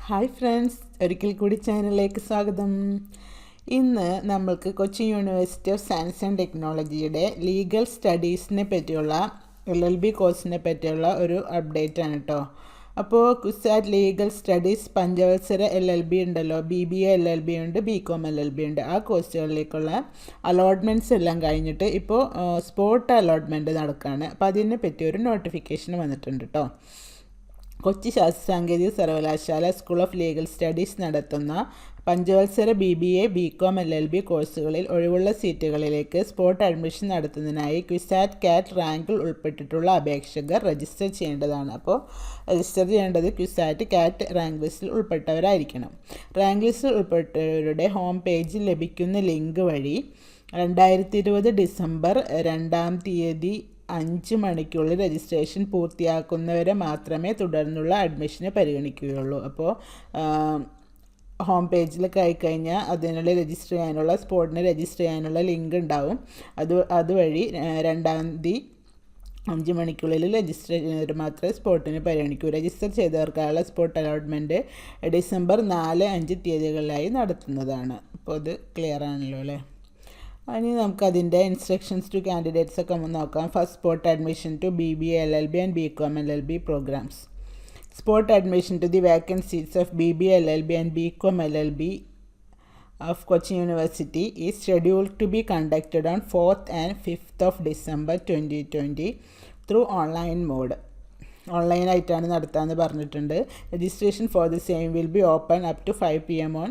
Hi friends, ഒരിക്കൽ കൂടി ചാനലിലേക്ക് സ്വാഗതം. ഇന്ന് നമ്മൾക്ക് Kochi university of science and ടെക്നോളജിയുടെ ലീഗൽ സ്റ്റഡീസിനെ പറ്റിയുള്ള LLB കോഴ്സിനെ പറ്റിയുള്ള ഒരു അപ്ഡേറ്റ് ആണ് കേട്ടോ. അപ്പോൾ കുസാറ്റ് ലീഗൽ സ്റ്റഡീസ് പഞ്ചവത്സര LLB ഉണ്ടല്ലോ, BBA LLB ഉണ്ട്, BCom LLB ഉണ്ട്. ആ കോഴ്സുകളിലേക്കുള്ള അലോട്ട്മെൻറ്റ്സ് എല്ലാം കഴിഞ്ഞിട്ട് ഇപ്പോൾ സ്പോട്ട് അലോട്ട്മെൻറ്റ് നടക്കുകയാണ്. അപ്പോൾ അതിനെ പറ്റി ഒരു നോട്ടിഫിക്കേഷൻ വന്നിട്ടുണ്ട് കേട്ടോ. കൊച്ചി ശാസ്ത്ര സാങ്കേതിക സർവകലാശാല സ്കൂൾ ഓഫ് ലീഗൽ സ്റ്റഡീസ് നടത്തുന്ന പഞ്ചവത്സര BBA BCom LLB കോഴ്സുകളിൽ ഒഴിവുള്ള സീറ്റുകളിലേക്ക് സ്പോട്ട് അഡ്മിഷൻ നടത്തുന്നതിനായി ക്വിസാറ്റ് കാറ്റ് റാങ്കിൽ ഉൾപ്പെട്ടിട്ടുള്ള അപേക്ഷകർ രജിസ്റ്റർ ചെയ്യേണ്ടതാണ്. അപ്പോൾ രജിസ്റ്റർ ചെയ്യേണ്ടത് ക്വിസാറ്റ് കാറ്റ് റാങ്ക് ലിസ്റ്റിൽ ഉൾപ്പെട്ടവരായിരിക്കണം. റാങ്ക് ലിസ്റ്റിൽ ഉൾപ്പെട്ടവരുടെ ഹോം പേജിൽ ലഭിക്കുന്ന ലിങ്ക് വഴി 2020 ഡിസംബർ 2 5 മണിക്കുള്ളിൽ രജിസ്ട്രേഷൻ പൂർത്തിയാക്കുന്നവരെ മാത്രമേ തുടർന്നുള്ള അഡ്മിഷന് പരിഗണിക്കുകയുള്ളൂ. അപ്പോൾ ഹോം പേജിലൊക്കെ ആയിക്കഴിഞ്ഞാൽ അതിനുള്ള രജിസ്റ്റർ ചെയ്യാനുള്ള സ്പോട്ടിന് രജിസ്റ്റർ ചെയ്യാനുള്ള ലിങ്ക് ഉണ്ടാവും. അതുവഴി 2 5 മണിക്കുള്ളിൽ രജിസ്റ്റർ ചെയ്യുന്നവർ മാത്രമേ സ്പോട്ടിന് പരിഗണിക്കൂ. രജിസ്റ്റർ ചെയ്തവർക്കുള്ള സ്പോട്ട് അലോട്ട്മെൻറ്റ് ഡിസംബർ 4, 5 തീയതികളിലായി നടത്തുന്നതാണ്. അപ്പോൾ അത് ക്ലിയർ ആണല്ലോ അല്ലേ. ഇനി നമുക്കതിൻ്റെ ഇൻസ്ട്രക്ഷൻസ് ടു കാൻഡിഡേറ്റ്സ് ഒക്കെ നോക്കാം. First spot admission to BBA LLB and BCom LLB programs. Spot admission to the vacant seats of BBA LLB and BCom LLB of Kochi University is scheduled to be conducted on 4th and 5th of December 2020 through online mode. ഓൺലൈനായിട്ടാണ് നടത്താമെന്ന് പറഞ്ഞിട്ടുണ്ട്. Registration for the same will be open up to 5 PM on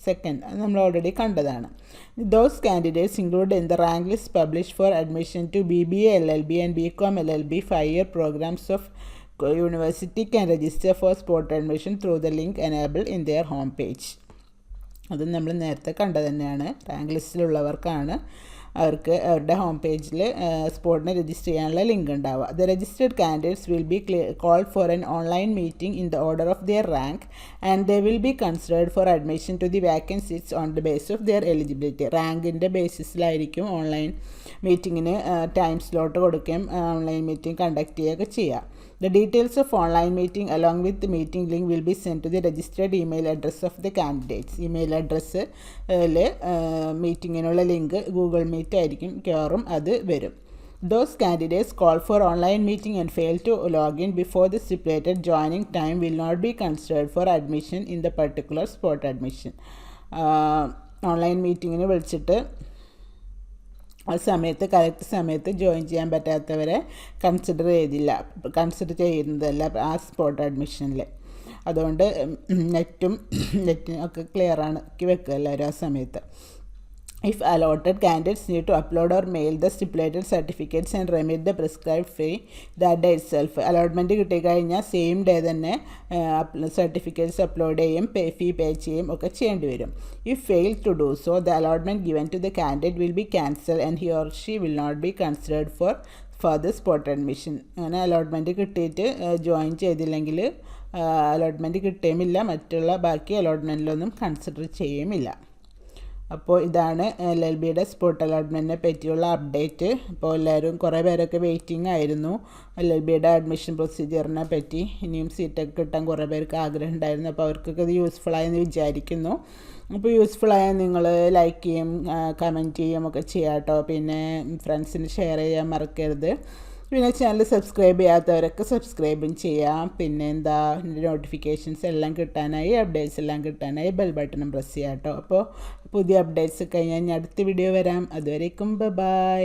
2nd. അത് നമ്മൾ already കണ്ടതാണ്. Those candidates included in the rank list published for admission to BBA LLB and BCom LLB 5-year programs of university can register for spot admission through the link enabled in their home page. അത് നമ്മൾ നേരത്തെ കണ്ടത് തന്നെയാണ്. Rank ലിസ്റ്റിലുള്ളവർക്കാണ് അവർക്ക് അവരുടെ home പേജിൽ സ്പോട്ടിന് register ചെയ്യാനുള്ള ലിങ്ക് ഉണ്ടാവുക. The registered candidates will be called for an online meeting in the order of their rank and they will be considered for admission to the vacant seats on the base of their eligibility. റാങ്കിൻ്റെ ബേസിസിലായിരിക്കും online മീറ്റിങ്ങിന് time slot കൊടുക്കുകയും online meeting conduct ചെയ്യുകയൊക്കെ ചെയ്യുക. The details of online meeting along with the meeting link will be sent to the registered email address of the candidates. Email അഡ്രസ്സിൽ മീറ്റിങ്ങിനുള്ള link Google meet ആയിരിക്കും കയറും, അത് വരും. Those candidates call for online meeting and fail to log in before the stipulated joining time will not be considered for admission in the particular spot admission. Online മീറ്റിങ്ങിന് വിളിച്ചിട്ട് ആ സമയത്ത് correct സമയത്ത് join ചെയ്യാൻ പറ്റാത്തവരെ കൺസിഡർ ചെയ്യുന്നതല്ല ആ spot അഡ്മിഷനിൽ. അതുകൊണ്ട് നെറ്റിനൊക്കെ clear ആക്കി വെക്കുക എല്ലാവരും ആ സമയത്ത്. If allotted, candidates need to upload or mail the stipulated certificates and remit the prescribed fee that day itself. Allotment കിട്ടിക്കഴിഞ്ഞാൽ സെയിം ഡേ തന്നെ സർട്ടിഫിക്കറ്റ്സ് അപ്ലോഡ് ചെയ്യും, ഫീ പേ ചെയ്യും ഒക്കെ ചെയ്യേണ്ടി വരും. If failed to do so, the allotment given to the candidate will be cancelled and he or she will not be considered for further spot admission. അങ്ങനെ allotment കിട്ടിയിട്ട് join ചെയ്തില്ലെങ്കിൽ allotment കിട്ടുകയുമില്ല, മറ്റുള്ള ബാക്കി അലോട്ട്മെൻറ്റിലൊന്നും കൺസിഡർ ചെയ്യുമില്ല. അപ്പോൾ ഇതാണ് LLBയുടെ സ്പോട്ട് അലോട്ട്മെൻറ്റിനെ പറ്റിയുള്ള update. അപ്പോൾ എല്ലാവരും കുറേ പേരൊക്കെ വെയിറ്റിംഗ് ആയിരുന്നു LLBയുടെ അഡ്മിഷൻ പ്രൊസീജിയറിനെ പറ്റി. ഇനിയും സീറ്റൊക്കെ കിട്ടാൻ കുറേ പേർക്ക് ആഗ്രഹം ഉണ്ടായിരുന്നു. അപ്പോൾ അവർക്കൊക്കെ ഇത് യൂസ്ഫുള്ളായെന്ന് വിചാരിക്കുന്നു. അപ്പോൾ യൂസ്ഫുള്ളായാൽ നിങ്ങൾ ലൈക്ക് ചെയ്യും, കമൻറ്റ് ചെയ്യും ഒക്കെ ചെയ്യാം കേട്ടോ. പിന്നെ ഫ്രണ്ട്സിന് ഷെയർ ചെയ്യാൻ മറക്കരുത്. പിന്നെ ചാനൽ സബ്സ്ക്രൈബ് ചെയ്യാത്തവരൊക്കെ സബ്സ്ക്രൈബും ചെയ്യാം. പിന്നെ നോട്ടിഫിക്കേഷൻസ് എല്ലാം കിട്ടാനായി, അപ്ഡേറ്റ്സ് എല്ലാം കിട്ടാനായി ബെൽ ബട്ടണും പ്രസ് ചെയ്യാം കേട്ടോ. അപ്പോൾ പുതിയ അപ്ഡേറ്റ്സ് കഴിഞ്ഞാൽ അടുത്ത വീഡിയോ വരാം. അതുവരേക്കും ബൈ.